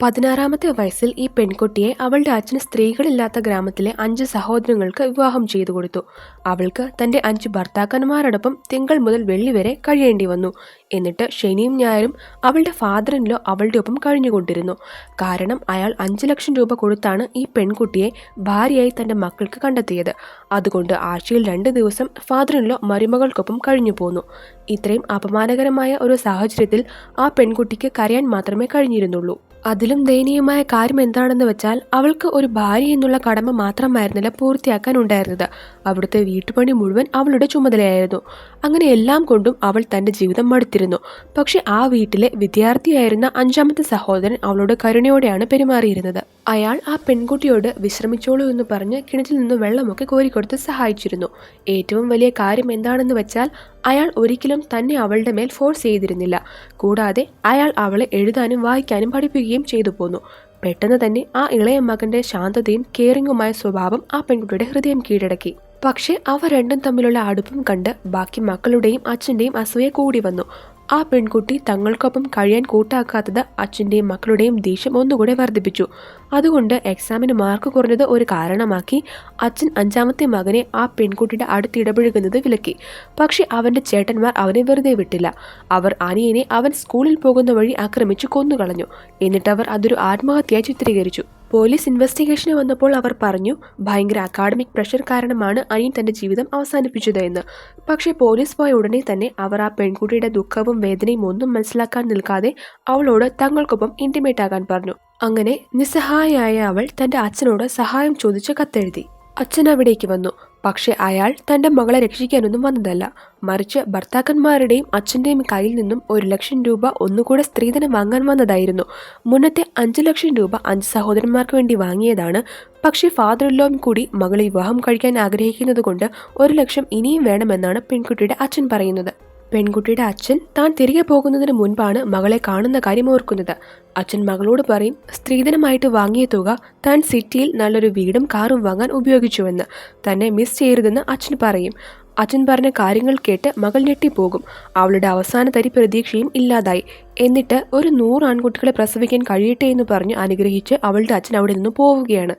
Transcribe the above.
16-ാമത്തെ വയസ്സിൽ ഈ പെൺകുട്ടിയെ അവളുടെ അച്ഛൻ സ്ത്രീകളില്ലാത്ത ഗ്രാമത്തിലെ 5 സഹോദരങ്ങൾക്ക് വിവാഹം ചെയ്തു കൊടുത്തു. അവൾക്ക് തന്റെ 5 ഭർത്താക്കന്മാരോടൊപ്പം തിങ്കൾ മുതൽ വെള്ളി വരെ കഴിയേണ്ടി വന്നു. എന്നിട്ട് ശനിയും ഞായറും അവളുടെ ഫാദർ ഇൻ ലോ അവളുടെ ഒപ്പം കഴിഞ്ഞുകൊണ്ടിരുന്നു. കാരണം അയാൾ 5 ലക്ഷം രൂപ കൊടുത്താണ് ഈ പെൺകുട്ടിയെ ഭാര്യയായി തന്റെ മക്കൾക്ക് കണ്ടെത്തിയത്. അതുകൊണ്ട് ആഴ്ചയിൽ 2 ദിവസം ഫാദർ ഇൻ ലോ മരുമകൾക്കൊപ്പം കഴിഞ്ഞു പോന്നു. ഇത്രയും അപമാനകരമായ ഒരു സാഹചര്യത്തിൽ ആ പെൺകുട്ടിക്ക് കരയാൻ മാത്രമേ കഴിഞ്ഞിരുന്നുള്ളൂ. അതിലും ദയനീയമായ കാര്യം എന്താണെന്ന് വെച്ചാൽ അവൾക്ക് ഒരു ഭാര്യ എന്നുള്ള കടമ മാത്രമായിരുന്നില്ല പൂർത്തിയാക്കാൻ ഉണ്ടായിരുന്നത്. അവിടുത്തെ വീട്ടുപണി മുഴുവൻ അവളുടെ ചുമതലയായിരുന്നു. അങ്ങനെ എല്ലാം കൊണ്ടും അവൾ തന്റെ ജീവിതം മടുത്തിരുന്നു. പക്ഷെ ആ വീട്ടിലെ വിദ്യാർത്ഥിയായിരുന്ന 5-ാമത്തെ സഹോദരൻ അവളോട് കരുണയോടെയാണ് പെരുമാറിയിരുന്നത്. അയാൾ ആ പെൺകുട്ടിയോട് വിശ്രമിച്ചോളൂ എന്ന് പറഞ്ഞ് കിണറ്റിൽ നിന്ന് വെള്ളമൊക്കെ കോരിക്കൊടുത്ത് സഹായിച്ചിരുന്നു. ഏറ്റവും വലിയ കാര്യം എന്താണെന്ന് വെച്ചാൽ അയാൾ ഒരിക്കലും തന്നെ അവളുടെ മേൽ ഫോഴ്സ് ചെയ്തിരുന്നില്ല. കൂടാതെ അയാൾ അവളെ എഴുതാനും വായിക്കാനും പഠിപ്പിക്കുകയും ചെയ്തു പോന്നു. പെട്ടെന്ന് തന്നെ ആ ഇളയ മകന്റെ ശാന്തതയും കെയറിങ്ങുമായ സ്വഭാവം ആ പെൺകുട്ടിയുടെ ഹൃദയം കീഴടക്കി. പക്ഷെ അവർ രണ്ടും തമ്മിലുള്ള അടുപ്പം കണ്ട് ബാക്കി മക്കളുടെയും അച്ഛന്റെയും അസൂയ കൂടി വന്നു. ആ പെൺകുട്ടി തങ്ങൾക്കൊപ്പം കഴിയാൻ കൂട്ടാക്കാത്തത് അച്ഛന്റെയും മക്കളുടെയും ദേഷ്യം ഒന്നുകൂടെ വർദ്ധിപ്പിച്ചു. അതുകൊണ്ട് എക്സാമിന് മാർക്ക് കുറഞ്ഞത് ഒരു കാരണമാക്കി അച്ഛൻ 5-ാമത്തെ മകനെ ആ പെൺകുട്ടിയുടെ അടുത്ത് ഇടപഴകുന്നത് വിലക്കി. പക്ഷെ അവന്റെ ചേട്ടന്മാർ അവനെ വെറുതെ വിട്ടില്ല. അവർ അനിയനെ അവൻ സ്കൂളിൽ പോകുന്ന വഴി ആക്രമിച്ചു കൊന്നുകളഞ്ഞു. എന്നിട്ട് അവർ അതൊരു ആത്മഹത്യയായി ചിത്രീകരിച്ചു. പോലീസ് ഇൻവെസ്റ്റിഗേഷന് വന്നപ്പോൾ അവർ പറഞ്ഞു ഭയങ്കര അക്കാഡമിക് പ്രഷർ കാരണമാണ് അനിയൻ തന്റെ ജീവിതം അവസാനിപ്പിച്ചത് എന്ന്. പക്ഷേ പോലീസ് പോയ ഉടനെ തന്നെ അവർ ആ പെൺകുട്ടിയുടെ ദുഃഖവും വേദനയും ഒന്നും മനസ്സിലാക്കാൻ നിൽക്കാതെ അവളോട് തങ്ങൾക്കൊപ്പം ഇന്റിമേറ്റ് ആകാൻ പറഞ്ഞു. അങ്ങനെ നിസ്സഹായയായ അവൾ തന്റെ അച്ഛനോട് സഹായം ചോദിച്ച് കത്തെഴുതി. അച്ഛൻ അവിടേക്ക് വന്നു. പക്ഷെ അയാൾ തന്റെ മകളെ രക്ഷിക്കാനൊന്നും വന്നതല്ല. മറിച്ച് ഭർത്താക്കന്മാരുടെയും അച്ഛന്റെയും കയ്യിൽ നിന്നും 1 ലക്ഷം രൂപ ഒന്നുകൂടെ സ്ത്രീധനം വാങ്ങാൻ വന്നതായിരുന്നു. മുന്നത്തെ 5 ലക്ഷം രൂപ 5 സഹോദരന്മാർക്ക് വേണ്ടി വാങ്ങിയതാണ്. പക്ഷേ ഫാദർ ഇൻ ലോയും കൂടി മകളെ വിവാഹം കഴിക്കാൻ ആഗ്രഹിക്കുന്നത് കൊണ്ട് 1 ലക്ഷം ഇനിയും വേണമെന്നാണ് പെൺകുട്ടിയുടെ അച്ഛൻ പറയുന്നത്. പെൺകുട്ടിയുടെ അച്ഛൻ താൻ തിരികെ പോകുന്നതിന് മുൻപാണ് മകളെ കാണുന്ന കാര്യം ഓർക്കുന്നത്. അച്ഛൻ മകളോട് പറയും സ്ത്രീധനമായിട്ട് വാങ്ങിയ തുക താൻ സിറ്റിയിൽ നല്ലൊരു വീടും കാറും വാങ്ങാൻ ഉപയോഗിച്ചുവെന്ന്. തന്നെ മിസ് ചെയ്യരുതെന്ന് അച്ഛൻ പറയും. അച്ഛൻ പറഞ്ഞ കാര്യങ്ങൾ കേട്ട് മകൾ ഞെട്ടിപ്പോകും. അവളുടെ അവസാന തരി പ്രതീക്ഷയും ഇല്ലാതായി. എന്നിട്ട് ഒരു 100 ആൺകുട്ടികളെ പ്രസവിക്കാൻ കഴിയട്ടെ എന്ന് പറഞ്ഞ് അനുഗ്രഹിച്ച് അവളുടെ അച്ഛൻ അവിടെ നിന്ന് പോവുകയാണ്.